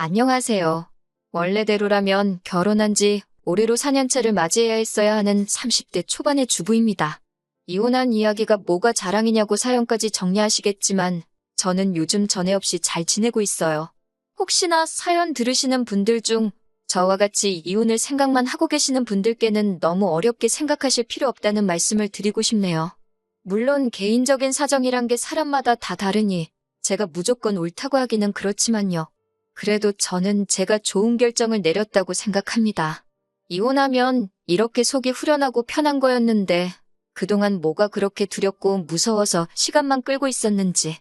안녕하세요. 원래대로라면 결혼한 지 올해로 4년차를 맞이해야 했어야 하는 30대 초반의 주부입니다. 이혼한 이야기가 뭐가 자랑이냐고 사연까지 정리하시겠지만 저는 요즘 전에 없이 잘 지내고 있어요. 혹시나 사연 들으시는 분들 중 저와 같이 이혼을 생각만 하고 계시는 분들께는 너무 어렵게 생각하실 필요 없다는 말씀을 드리고 싶네요. 물론 개인적인 사정이란 게 사람마다 다 다르니 제가 무조건 옳다고 하기는 그렇지만요. 그래도 저는 제가 좋은 결정을 내렸다고 생각합니다. 이혼하면 이렇게 속이 후련하고 편한 거였는데 그동안 뭐가 그렇게 두렵고 무서워서 시간만 끌고 있었는지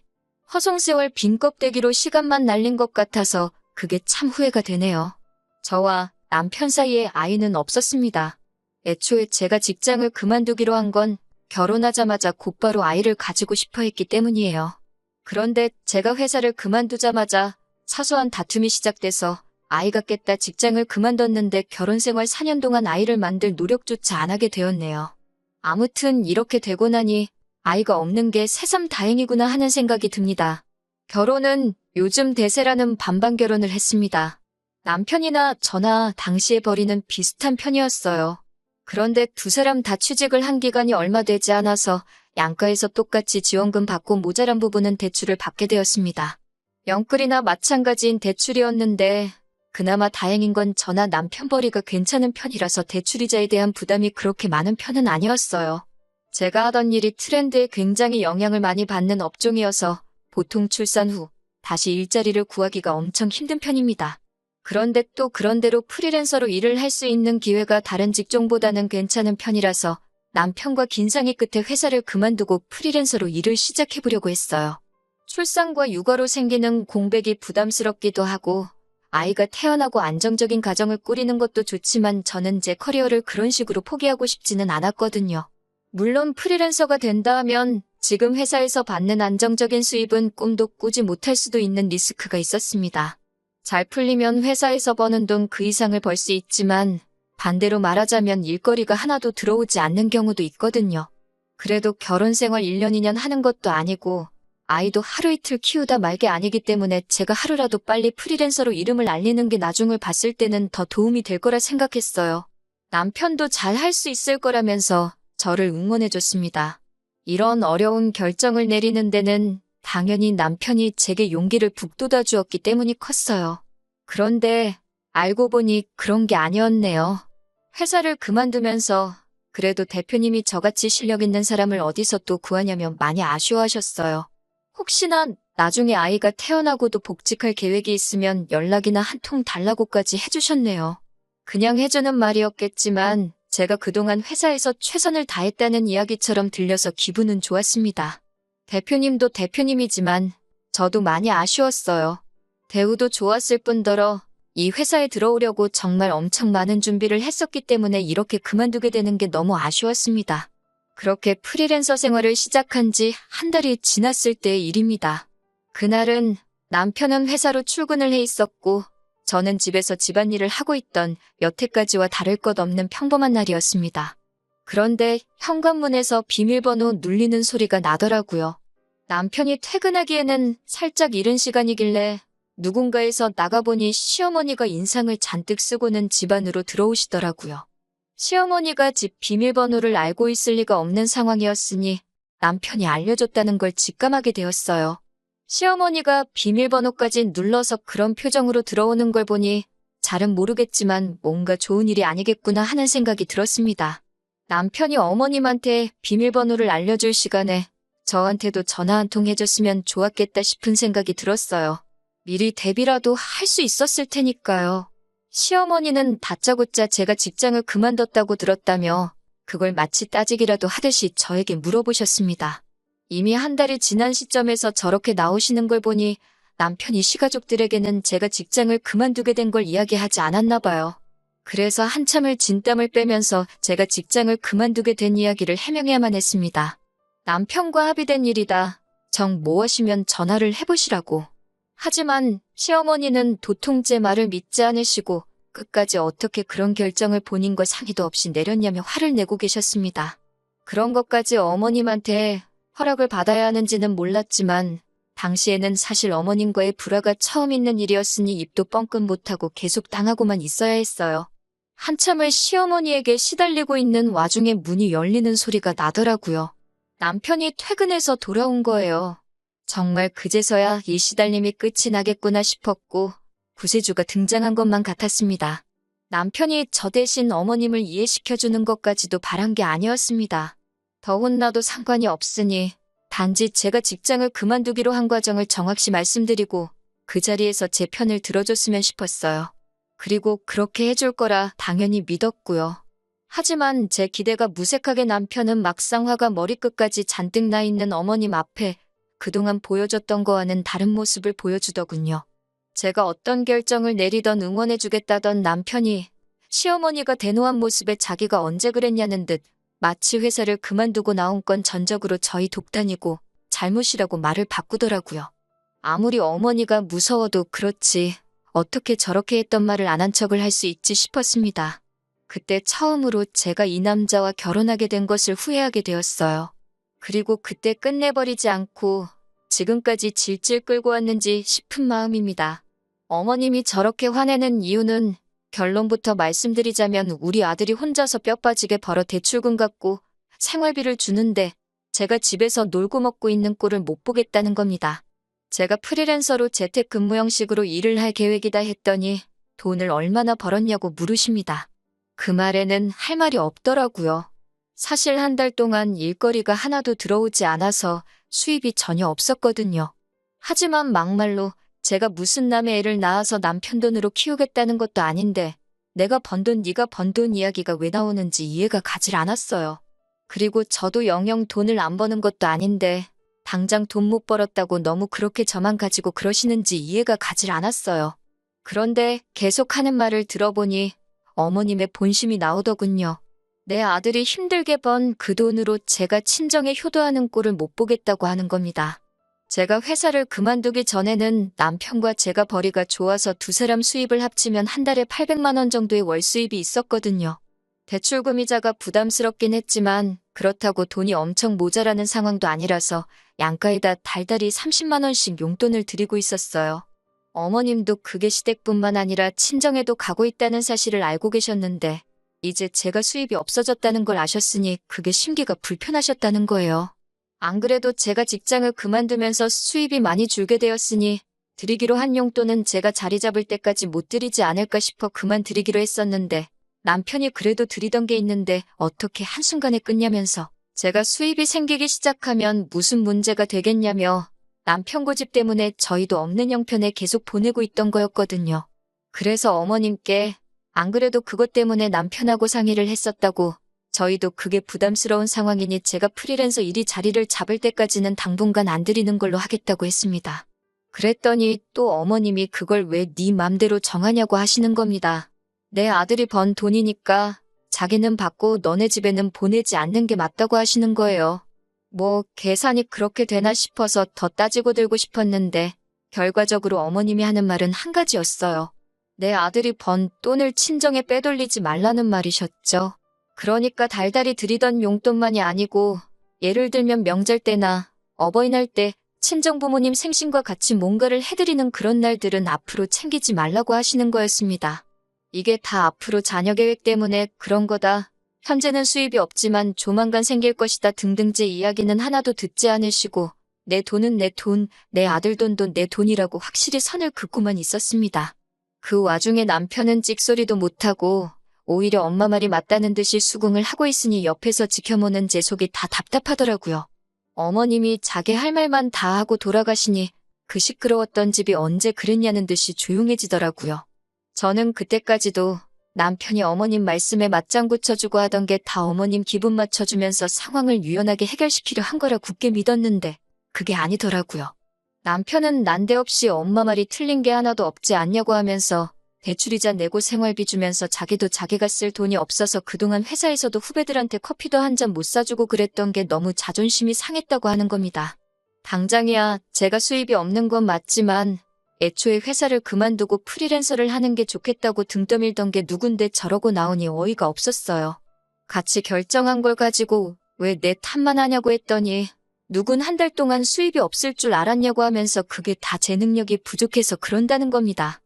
허송세월 빈 껍데기로 시간만 날린 것 같아서 그게 참 후회가 되네요. 저와 남편 사이에 아이는 없었습니다. 애초에 제가 직장을 그만두기로 한 건 결혼하자마자 곧바로 아이를 가지고 싶어 했기 때문이에요. 그런데 제가 회사를 그만두자마자 사소한 다툼이 시작돼서 아이가 깼다 직장을 그만뒀는데 결혼 생활 4년 동안 아이를 만들 노력조차 안 하게 되었네요. 아무튼 이렇게 되고 나니 아이가 없는 게 새삼 다행이구나 하는 생각이 듭니다. 결혼은 요즘 대세라는 반반 결혼을 했습니다. 남편이나 저나 당시의 벌이는 비슷한 편이었어요. 그런데 두 사람 다 취직을 한 기간이 얼마 되지 않아서 양가에서 똑같이 지원금 받고 모자란 부분은 대출을 받게 되었습니다. 영끌이나 마찬가지인 대출이었는데 그나마 다행인 건 저나 남편 벌이가 괜찮은 편이라서 대출이자에 대한 부담이 그렇게 많은 편은 아니었어요. 제가 하던 일이 트렌드에 굉장히 영향을 많이 받는 업종이어서 보통 출산 후 다시 일자리를 구하기가 엄청 힘든 편입니다. 그런데 또 그런대로 프리랜서로 일을 할 수 있는 기회가 다른 직종보다는 괜찮은 편이라서 남편과 긴상의 끝에 회사를 그만두고 프리랜서로 일을 시작해보려고 했어요. 출산과 육아로 생기는 공백이 부담스럽기도 하고 아이가 태어나고 안정적인 가정을 꾸리는 것도 좋지만 저는 제 커리어를 그런 식으로 포기하고 싶지는 않았거든요. 물론 프리랜서가 된다 하면 지금 회사에서 받는 안정적인 수입은 꿈도 꾸지 못할 수도 있는 리스크가 있었습니다. 잘 풀리면 회사에서 버는 돈 그 이상을 벌 수 있지만 반대로 말하자면 일거리가 하나도 들어오지 않는 경우도 있거든요. 그래도 결혼 생활 1년 2년 하는 것도 아니고 아이도 하루 이틀 키우다 말게 아니기 때문에 제가 하루라도 빨리 프리랜서로 이름을 알리는 게 나중을 봤을 때는 더 도움이 될 거라 생각했어요. 남편도 잘 할 수 있을 거라면서 저를 응원해줬습니다. 이런 어려운 결정을 내리는 데는 당연히 남편이 제게 용기를 북돋아 주었기 때문이 컸어요. 그런데 알고 보니 그런 게 아니었네요. 회사를 그만두면서 그래도 대표님이 저같이 실력 있는 사람을 어디서 또 구하냐며 많이 아쉬워하셨어요. 혹시나 나중에 아이가 태어나고도 복직할 계획이 있으면 연락이나 한 통 달라고까지 해주셨네요. 그냥 해주는 말이었겠지만 제가 그동안 회사에서 최선을 다했다는 이야기처럼 들려서 기분은 좋았습니다. 대표님도 대표님이지만 저도 많이 아쉬웠어요. 대우도 좋았을 뿐더러 이 회사에 들어오려고 정말 엄청 많은 준비를 했었기 때문에 이렇게 그만두게 되는 게 너무 아쉬웠습니다. 그렇게 프리랜서 생활을 시작한 지 한 달이 지났을 때의 일입니다. 그날은 남편은 회사로 출근을 해 있었고 저는 집에서 집안일을 하고 있던 여태까지와 다를 것 없는 평범한 날이었습니다. 그런데 현관문에서 비밀번호 눌리는 소리가 나더라고요. 남편이 퇴근하기에는 살짝 이른 시간이길래 누군가에서 나가보니 시어머니가 인상을 잔뜩 쓰고는 집 안으로 들어오시더라고요. 시어머니가 집 비밀번호를 알고 있을 리가 없는 상황이었으니 남편이 알려줬다는 걸 직감하게 되었어요. 시어머니가 비밀번호까지 눌러서 그런 표정으로 들어오는 걸 보니 잘은 모르겠지만 뭔가 좋은 일이 아니겠구나 하는 생각이 들었습니다. 남편이 어머님한테 비밀번호를 알려줄 시간에 저한테도 전화 한 통 해줬으면 좋았겠다 싶은 생각이 들었어요. 미리 대비라도 할 수 있었을 테니까요. 시어머니는 다짜고짜 제가 직장을 그만뒀다고 들었다며 그걸 마치 따지기라도 하듯이 저에게 물어보셨습니다. 이미 한 달이 지난 시점에서 저렇게 나오시는 걸 보니 남편이 시가족들에게는 제가 직장을 그만두게 된 걸 이야기하지 않았나 봐요. 그래서 한참을 진땀을 빼면서 제가 직장을 그만두게 된 이야기를 해명해야만 했습니다. 남편과 합의된 일이다. 정 모하시면 전화를 해보시라고. 하지만 시어머니는 도통 제 말을 믿지 않으시고 끝까지 어떻게 그런 결정을 본인과 상의도 없이 내렸냐며 화를 내고 계셨습니다. 그런 것까지 어머님한테 허락을 받아야 하는지는 몰랐지만 당시에는 사실 어머님과의 불화가 처음 있는 일이었으니 입도 뻥끗 못하고 계속 당하고만 있어야 했어요. 한참을 시어머니에게 시달리고 있는 와중에 문이 열리는 소리가 나더라고요. 남편이 퇴근해서 돌아온 거예요. 정말 그제서야 이 시달림이 끝이 나겠구나 싶었고 구세주가 등장한 것만 같았습니다. 남편이 저 대신 어머님을 이해시켜주는 것까지도 바란 게 아니었습니다. 더 혼나도 상관이 없으니 단지 제가 직장을 그만두기로 한 과정을 정확히 말씀드리고 그 자리에서 제 편을 들어줬으면 싶었어요. 그리고 그렇게 해줄 거라 당연히 믿었고요. 하지만 제 기대가 무색하게 남편은 막상 화가 머리끝까지 잔뜩 나 있는 어머님 앞에 그동안 보여줬던 거와는 다른 모습을 보여주더군요. 제가 어떤 결정을 내리던 응원해주겠다던 남편이 시어머니가 대노한 모습에 자기가 언제 그랬냐는 듯 마치 회사를 그만두고 나온 건 전적으로 저희 독단이고 잘못이라고 말을 바꾸더라고요. 아무리 어머니가 무서워도 그렇지 어떻게 저렇게 했던 말을 안 한 척을 할 수 있지 싶었습니다. 그때 처음으로 제가 이 남자와 결혼하게 된 것을 후회하게 되었어요. 그리고 그때 끝내버리지 않고 지금까지 질질 끌고 왔는지 싶은 마음입니다. 어머님이 저렇게 화내는 이유는 결론부터 말씀드리자면 우리 아들이 혼자서 뼈 빠지게 벌어 대출금 갚고 생활비를 주는데 제가 집에서 놀고 먹고 있는 꼴을 못 보겠다는 겁니다. 제가 프리랜서로 재택근무 형식으로 일을 할 계획이다 했더니 돈을 얼마나 벌었냐고 물으십니다. 그 말에는 할 말이 없더라고요. 사실 한 달 동안 일거리가 하나도 들어오지 않아서 수입이 전혀 없었거든요. 하지만 막말로 제가 무슨 남의 애를 낳아서 남편 돈으로 키우겠다는 것도 아닌데 내가 번 돈 네가 번 돈 이야기가 왜 나오는지 이해가 가질 않았어요. 그리고 저도 영영 돈을 안 버는 것도 아닌데 당장 돈 못 벌었다고 너무 그렇게 저만 가지고 그러시는지 이해가 가질 않았어요. 그런데 계속 하는 말을 들어보니 어머님의 본심이 나오더군요. 내 아들이 힘들게 번 그 돈으로 제가 친정에 효도하는 꼴을 못 보겠다고 하는 겁니다. 제가 회사를 그만두기 전에는 남편과 제가 벌이가 좋아서 두 사람 수입을 합치면 한 달에 800만 원 정도의 월 수입이 있었거든요. 대출금 이자가 부담스럽긴 했지만 그렇다고 돈이 엄청 모자라는 상황도 아니라서 양가에다 달달이 30만 원씩 용돈을 드리고 있었어요. 어머님도 그게 시댁뿐만 아니라 친정에도 가고 있다는 사실을 알고 계셨는데 이제 제가 수입이 없어졌다는 걸 아셨으니 그게 심기가 불편하셨다는 거예요. 안 그래도 제가 직장을 그만두면서 수입이 많이 줄게 되었으니 드리기로 한 용돈은 제가 자리 잡을 때까지 못 드리지 않을까 싶어 그만 드리기로 했었는데 남편이 그래도 드리던 게 있는데 어떻게 한순간에 끊냐면서 제가 수입이 생기기 시작하면 무슨 문제가 되겠냐며 남편 고집 때문에 저희도 없는 형편에 계속 보내고 있던 거였거든요. 그래서 어머님께 안 그래도 그것 때문에 남편하고 상의를 했었다고 저희도 그게 부담스러운 상황이니 제가 프리랜서 일이 자리를 잡을 때까지는 당분간 안 드리는 걸로 하겠다고 했습니다. 그랬더니 또 어머님이 그걸 왜 네 맘대로 정하냐고 하시는 겁니다. 내 아들이 번 돈이니까 자기는 받고 너네 집에는 보내지 않는 게 맞다고 하시는 거예요. 뭐 계산이 그렇게 되나 싶어서 더 따지고 들고 싶었는데 결과적으로 어머님이 하는 말은 한 가지였어요. 내 아들이 번 돈을 친정에 빼돌리지 말라는 말이셨죠. 그러니까 달달이 드리던 용돈만이 아니고 예를 들면 명절 때나 어버이날 때 친정 부모님 생신과 같이 뭔가를 해드리는 그런 날들은 앞으로 챙기지 말라고 하시는 거였습니다. 이게 다 앞으로 자녀 계획 때문에 그런 거다. 현재는 수입이 없지만 조만간 생길 것이다 등등 제 이야기는 하나도 듣지 않으시고 내 돈은 내 돈, 내 아들 돈도 내 돈이라고 확실히 선을 긋고만 있었습니다. 그 와중에 남편은 찍소리도 못하고 오히려 엄마 말이 맞다는 듯이 수긍을 하고 있으니 옆에서 지켜보는 제 속이 다 답답하더라고요. 어머님이 자기 할 말만 다 하고 돌아가시니 그 시끄러웠던 집이 언제 그랬냐는 듯이 조용해지더라고요. 저는 그때까지도 남편이 어머님 말씀에 맞장구 쳐주고 하던 게 다 어머님 기분 맞춰주면서 상황을 유연하게 해결시키려 한 거라 굳게 믿었는데 그게 아니더라고요. 남편은 난데없이 엄마 말이 틀린 게 하나도 없지 않냐고 하면서 대출이자 내고 생활비 주면서 자기도 자기가 쓸 돈이 없어서 그동안 회사에서도 후배들한테 커피도 한 잔 못 사주고 그랬던 게 너무 자존심이 상했다고 하는 겁니다. 당장이야 제가 수입이 없는 건 맞지만 애초에 회사를 그만두고 프리랜서를 하는 게 좋겠다고 등 떠밀던 게 누군데 저러고 나오니 어이가 없었어요. 같이 결정한 걸 가지고 왜 내 탓만 하냐고 했더니 누군 한 달 동안 수입이 없을 줄 알았냐고 하면서 그게 다 제 능력이 부족해서 그런다는 겁니다.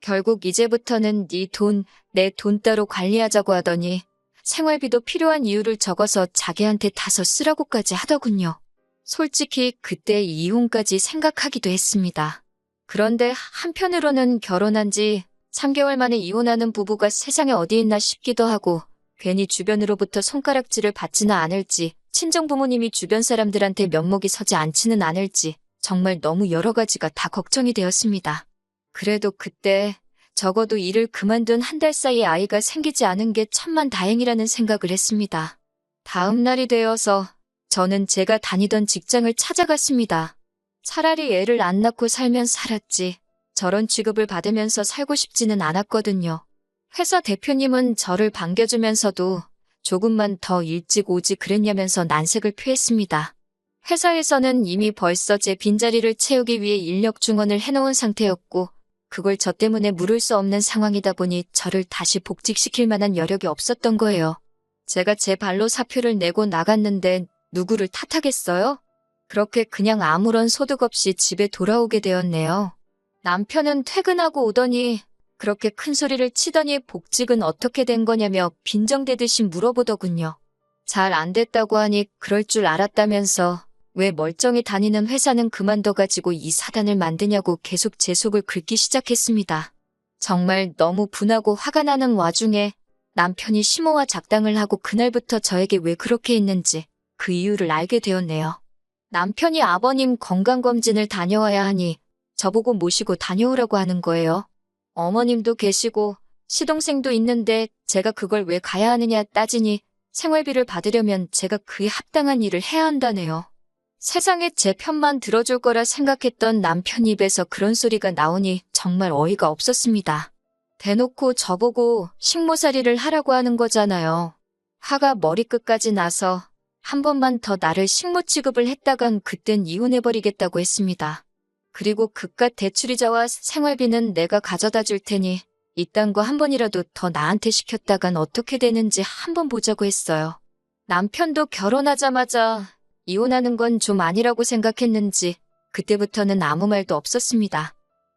결국 이제부터는 네 돈, 내 돈 따로 관리하자고 하더니 생활비도 필요한 이유를 적어서 자기한테 다서 쓰라고까지 하더군요. 솔직히 그때 이혼까지 생각하기도 했습니다. 그런데 한편으로는 결혼한 지 3개월 만에 이혼하는 부부가 세상에 어디 있나 싶기도 하고 괜히 주변으로부터 손가락질을 받지는 않을지 친정 부모님이 주변 사람들한테 면목이 서지 않지는 않을지 정말 너무 여러 가지가 다 걱정이 되었습니다. 그래도 그때 적어도 일을 그만둔 한 달 사이에 아이가 생기지 않은 게 천만 다행이라는 생각을 했습니다. 다음 날이 되어서 저는 제가 다니던 직장을 찾아갔습니다. 차라리 애를 안 낳고 살면 살았지 저런 취급을 받으면서 살고 싶지는 않았거든요. 회사 대표님은 저를 반겨주면서도 조금만 더 일찍 오지 그랬냐면서 난색을 표했습니다. 회사에서는 이미 벌써 제 빈자리를 채우기 위해 인력 증원을 해놓은 상태였고 그걸 저 때문에 물을 수 없는 상황이다 보니 저를 다시 복직시킬 만한 여력이 없었던 거예요. 제가 제 발로 사표를 내고 나갔는데 누구를 탓하겠어요? 그렇게 그냥 아무런 소득 없이 집에 돌아오게 되었네요. 남편은 퇴근하고 오더니 그렇게 큰 소리를 치더니 복직은 어떻게 된 거냐며 빈정대듯이 물어보더군요. 잘 안 됐다고 하니 그럴 줄 알았다면서 왜 멀쩡히 다니는 회사는 그만둬가지고 이 사단을 만드냐고 계속 제 속을 긁기 시작했습니다. 정말 너무 분하고 화가 나는 와중에 남편이 심호와 작당을 하고 그날부터 저에게 왜 그렇게 했는지 그 이유를 알게 되었네요. 남편이 아버님 건강검진을 다녀와야 하니 저보고 모시고 다녀오라고 하는 거예요. 어머님도 계시고 시동생도 있는데 제가 그걸 왜 가야 하느냐 따지니 생활비를 받으려면 제가 그에 합당한 일을 해야 한다네요. 세상에 제 편만 들어줄 거라 생각했던 남편 입에서 그런 소리가 나오니 정말 어이가 없었습니다. 대놓고 저보고 식모살이를 하라고 하는 거잖아요. 화가 머리끝까지 나서 한 번만 더 나를 식모 취급을 했다간 그땐 이혼해버리겠다고 했습니다. 그리고 그깟 대출이자와 생활비는 내가 가져다 줄 테니 이딴 거 한 번이라도 더 나한테 시켰다간 어떻게 되는지 한번 보자고 했어요. 남편도 결혼하자마자 이혼하는 건 좀 아니라고 생각했는지 그때부터는 아무 말도 없었습니다.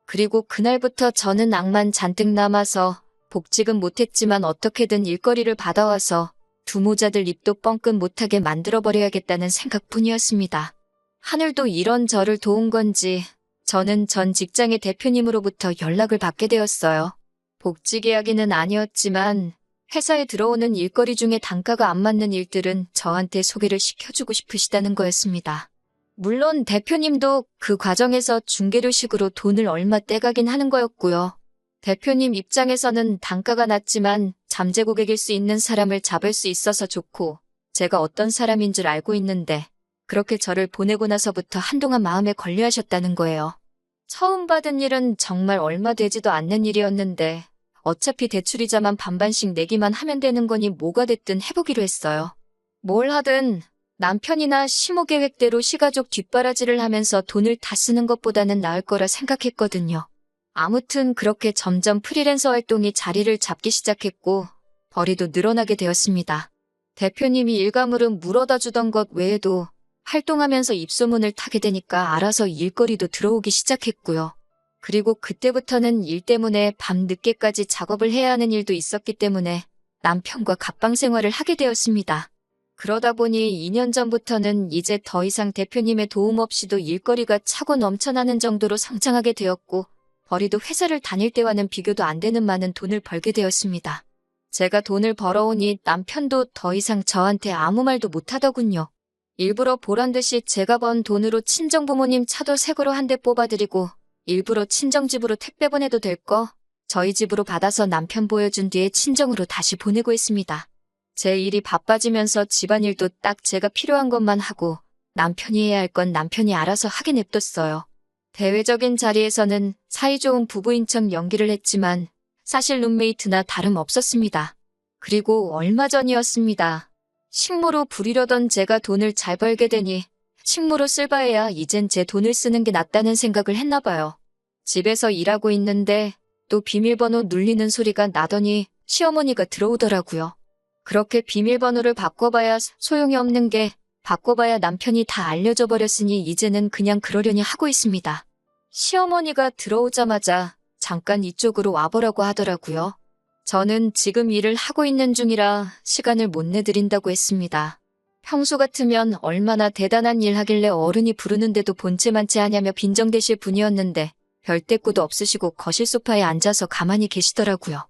그리고 그날부터 저는 악만 잔뜩 남아서 복직은 못했지만 어떻게든 일거리를 받아와서 두 모자들 입도 뻥끗 못하게 만들어버려야겠다는 생각뿐이었습니다. 하늘도 이런 저를 도운 건지 저는 전 직장의 대표님으로부터 연락을 받게 되었어요. 복직 이야기는 아니었지만 회사에 들어오는 일거리 중에 단가가 안 맞는 일들은 저한테 소개를 시켜주고 싶으시다는 거였습니다. 물론 대표님도 그 과정에서 중개료식으로 돈을 얼마 떼가긴 하는 거였고요. 대표님 입장에서는 단가가 낮지만 잠재 고객일 수 있는 사람을 잡을 수 있어서 좋고 제가 어떤 사람인 줄 알고 있는데 그렇게 저를 보내고 나서부터 한동안 마음에 걸려하셨다는 거예요. 처음 받은 일은 정말 얼마 되지도 않는 일이었는데 어차피 대출이자만 반반씩 내기만 하면 되는 거니 뭐가 됐든 해보기로 했어요. 뭘 하든 남편이나 시모 계획대로 시가족 뒷바라지를 하면서 돈을 다 쓰는 것보다는 나을 거라 생각했거든요. 아무튼 그렇게 점점 프리랜서 활동이 자리를 잡기 시작했고 벌이도 늘어나게 되었습니다. 대표님이 일가물은 물어다 주던 것 외에도 활동하면서 입소문을 타게 되니까 알아서 일거리도 들어오기 시작했고요. 그리고 그때부터는 일 때문에 밤 늦게까지 작업을 해야 하는 일도 있었기 때문에 남편과 갑방 생활을 하게 되었습니다. 그러다 보니 2년 전부터는 이제 더 이상 대표님의 도움 없이도 일거리가 차고 넘쳐나는 정도로 성장하게 되었고 벌이도 회사를 다닐 때와는 비교도 안 되는 많은 돈을 벌게 되었습니다. 제가 돈을 벌어오니 남편도 더 이상 저한테 아무 말도 못하더군요. 일부러 보란듯이 제가 번 돈으로 친정부모님 차도 새 거로 한 대 뽑아드리고 일부러 친정집으로 택배 보내도 될 거 저희 집으로 받아서 남편 보여준 뒤에 친정으로 다시 보내고 있습니다. 제 일이 바빠지면서 집안일도 딱 제가 필요한 것만 하고 남편이 해야 할 건 남편이 알아서 하게 냅뒀어요. 대외적인 자리에서는 사이좋은 부부인 척 연기를 했지만 사실 룸메이트나 다름없었습니다. 그리고 얼마 전이었습니다. 식모로 부리려던 제가 돈을 잘 벌게 되니 식모로 쓸 바에야 이젠 제 돈을 쓰는 게 낫다는 생각을 했나 봐요. 집에서 일하고 있는데 또 비밀번호 눌리는 소리가 나더니 시어머니가 들어오더라고요. 그렇게 비밀번호를 바꿔봐야 소용이 없는 게 바꿔봐야 남편이 다 알려져 버렸으니 이제는 그냥 그러려니 하고 있습니다. 시어머니가 들어오자마자 잠깐 이쪽으로 와보라고 하더라고요. 저는 지금 일을 하고 있는 중이라 시간을 못 내드린다고 했습니다. 평소 같으면 얼마나 대단한 일 하길래 어른이 부르는데도 본체만치 하냐며 빈정대실 분이었는데 별 대꾸도 없으시고 거실 소파에 앉아서 가만히 계시더라고요.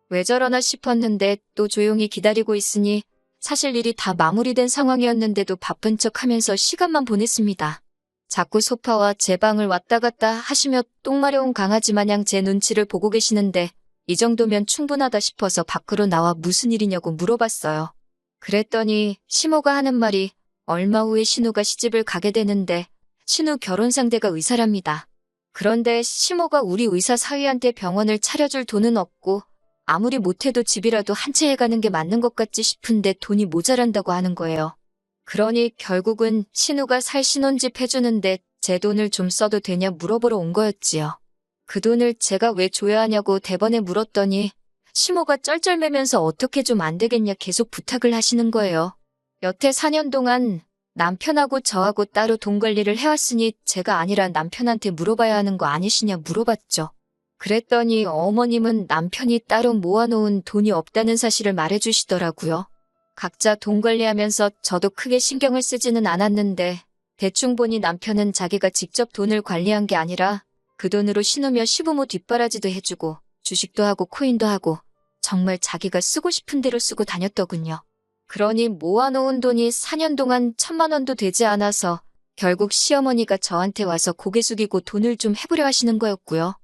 왜 저러나 싶었는데 또 조용히 기다리고 있으니 사실 일이 다 마무리된 상황이었는데도 바쁜 척하면서 시간만 보냈습니다. 자꾸 소파와 제 방을 왔다 갔다 하시며 똥 마려운 강아지 마냥 제 눈치를 보고 계시는데 이 정도면 충분하다 싶어서 밖으로 나와 무슨 일이냐고 물어봤어요. 그랬더니 시모가 하는 말이 얼마 후에 신우가 시집을 가게 되는데 신우 결혼 상대가 의사랍니다. 그런데 시모가 우리 의사 사위한테 병원을 차려줄 돈은 없고 아무리 못해도 집이라도 한 채 해가는 게 맞는 것 같지 싶은데 돈이 모자란다고 하는 거예요. 그러니 결국은 신우가 살 신혼집 해주는데 제 돈을 좀 써도 되냐 물어보러 온 거였지요. 그 돈을 제가 왜 줘야 하냐고 대번에 물었더니 시모가 쩔쩔매면서 어떻게 좀 안 되겠냐 계속 부탁을 하시는 거예요. 여태 4년 동안 남편하고 저하고 따로 돈 관리를 해왔으니 제가 아니라 남편한테 물어봐야 하는 거 아니시냐 물어봤죠. 그랬더니 어머님은 남편이 따로 모아놓은 돈이 없다는 사실을 말해주시더라고요. 각자 돈 관리하면서 저도 크게 신경을 쓰지는 않았는데 대충 보니 남편은 자기가 직접 돈을 관리한 게 아니라 그 돈으로 신우며 시부모 뒷바라지도 해주고 주식도 하고 코인도 하고 정말 자기가 쓰고 싶은 대로 쓰고 다녔더군요. 그러니 모아놓은 돈이 4년 동안 1,000만 원도 되지 않아서 결국 시어머니가 저한테 와서 고개 숙이고 돈을 좀 해보려 하시는 거였고요.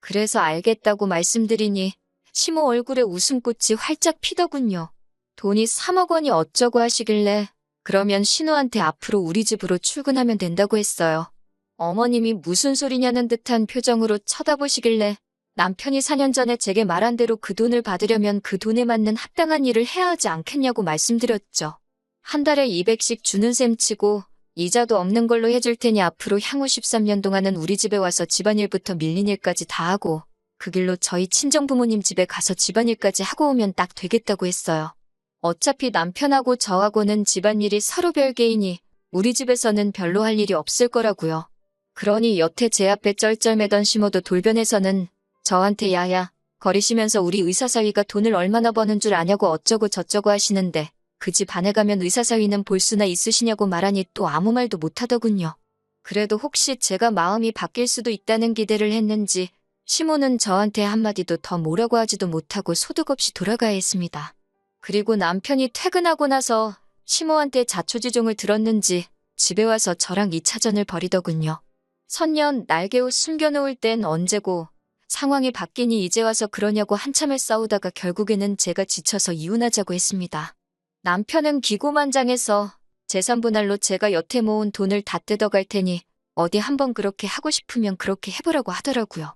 그래서 알겠다고 말씀드리니 시모 얼굴에 웃음꽃이 활짝 피더군요. 돈이 3억 원이 어쩌고 하시길래 그러면 신우한테 앞으로 우리 집으로 출근하면 된다고 했어요. 어머님이 무슨 소리냐는 듯한 표정으로 쳐다보시길래 남편이 4년 전에 제게 말한 대로 그 돈을 받으려면 그 돈에 맞는 합당한 일을 해야 하지 않겠냐고 말씀드렸죠. 한 달에 200씩 주는 셈 치고 이자도 없는 걸로 해줄 테니 앞으로 향후 13년 동안은 우리 집에 와서 집안일부터 밀린 일까지 다 하고 그 길로 저희 친정부모님 집에 가서 집안일까지 하고 오면 딱 되겠다고 했어요. 어차피 남편하고 저하고는 집안일이 서로 별개이니 우리 집에서는 별로 할 일이 없을 거라고요. 그러니 여태 제 앞에 쩔쩔매던 시모도 돌변해서는 저한테 야야 거리시면서 우리 의사사위가 돈을 얼마나 버는 줄 아냐고 어쩌고 저쩌고 하시는데 그 집 안에 가면 의사사위는 볼 수나 있으시냐고 말하니 또 아무 말도 못하더군요. 그래도 혹시 제가 마음이 바뀔 수도 있다는 기대를 했는지 시모는 저한테 한마디도 더 뭐라고 하지도 못하고 소득 없이 돌아가야 했습니다. 그리고 남편이 퇴근하고 나서 시모한테 자초지종을 들었는지 집에 와서 저랑 2차전을 벌이더군요. 선년 날개옷 숨겨놓을 땐 언제고 상황이 바뀌니 이제 와서 그러냐고 한참을 싸우다가 결국에는 제가 지쳐서 이혼하자고 했습니다. 남편은 기고만장해서 재산분할로 제가 여태 모은 돈을 다 뜯어갈 테니 어디 한번 그렇게 하고 싶으면 그렇게 해보라고 하더라고요.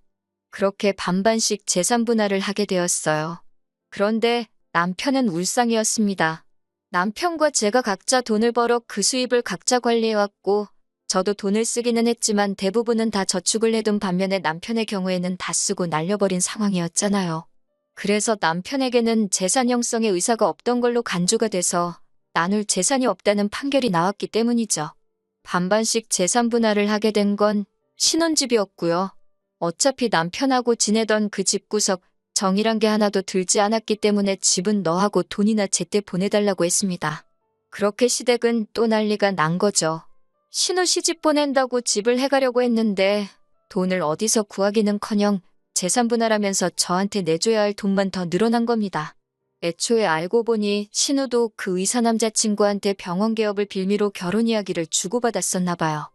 그렇게 반반씩 재산분할을 하게 되었어요. 그런데 남편은 울상이었습니다. 남편과 제가 각자 돈을 벌어 그 수입을 각자 관리해왔고 저도 돈을 쓰기는 했지만 대부분은 다 저축을 해둔 반면에 남편의 경우에는 다 쓰고 날려버린 상황이었잖아요. 그래서 남편에게는 재산 형성의 의사가 없던 걸로 간주가 돼서 나눌 재산이 없다는 판결이 나왔기 때문이죠. 반반씩 재산 분할을 하게 된 건 신혼집이었고요. 어차피 남편하고 지내던 그 집구석 정이란 게 하나도 들지 않았기 때문에 집은 너하고 돈이나 제때 보내달라고 했습니다. 그렇게 시댁은 또 난리가 난 거죠. 신우 시집 보낸다고 집을 해가려고 했는데 돈을 어디서 구하기는커녕 재산 분할하면서 저한테 내줘야 할 돈만 더 늘어난 겁니다. 애초에 알고 보니 신우도 그 의사 남자친구한테 병원 개업을 빌미로 결혼 이야기를 주고받았었나 봐요.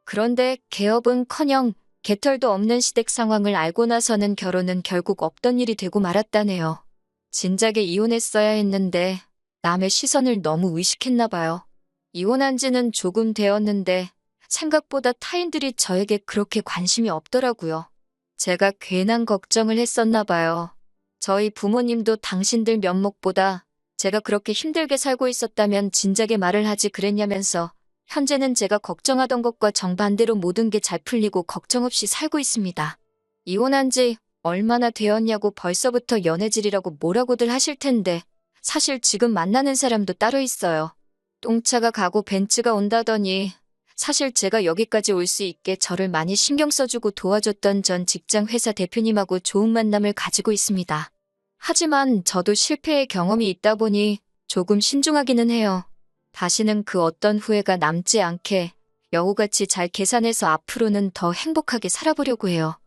그런데 개업은커녕 개털도 없는 시댁 상황을 알고 나서는 결혼은 결국 없던 일이 되고 말았다네요. 진작에 이혼했어야 했는데 남의 시선을 너무 의식했나 봐요. 이혼한 지는 조금 되었는데 생각보다 타인들이 저에게 그렇게 관심이 없더라고요. 제가 괜한 걱정을 했었나 봐요. 저희 부모님도 당신들 면목보다 제가 그렇게 힘들게 살고 있었다면 진작에 말을 하지 그랬냐면서 현재는 제가 걱정하던 것과 정반대로 모든 게 잘 풀리고 걱정 없이 살고 있습니다. 이혼한 지 얼마나 되었냐고 벌써부터 연애질이라고 뭐라고들 하실 텐데 사실 지금 만나는 사람도 따로 있어요. 똥차가 가고 벤츠가 온다더니 사실 제가 여기까지 올 수 있게 저를 많이 신경 써주고 도와줬던 전 직장 회사 대표님하고 좋은 만남을 가지고 있습니다. 하지만 저도 실패의 경험이 있다 보니 조금 신중하기는 해요. 다시는 그 어떤 후회가 남지 않게 여우같이 잘 계산해서 앞으로는 더 행복하게 살아보려고 해요.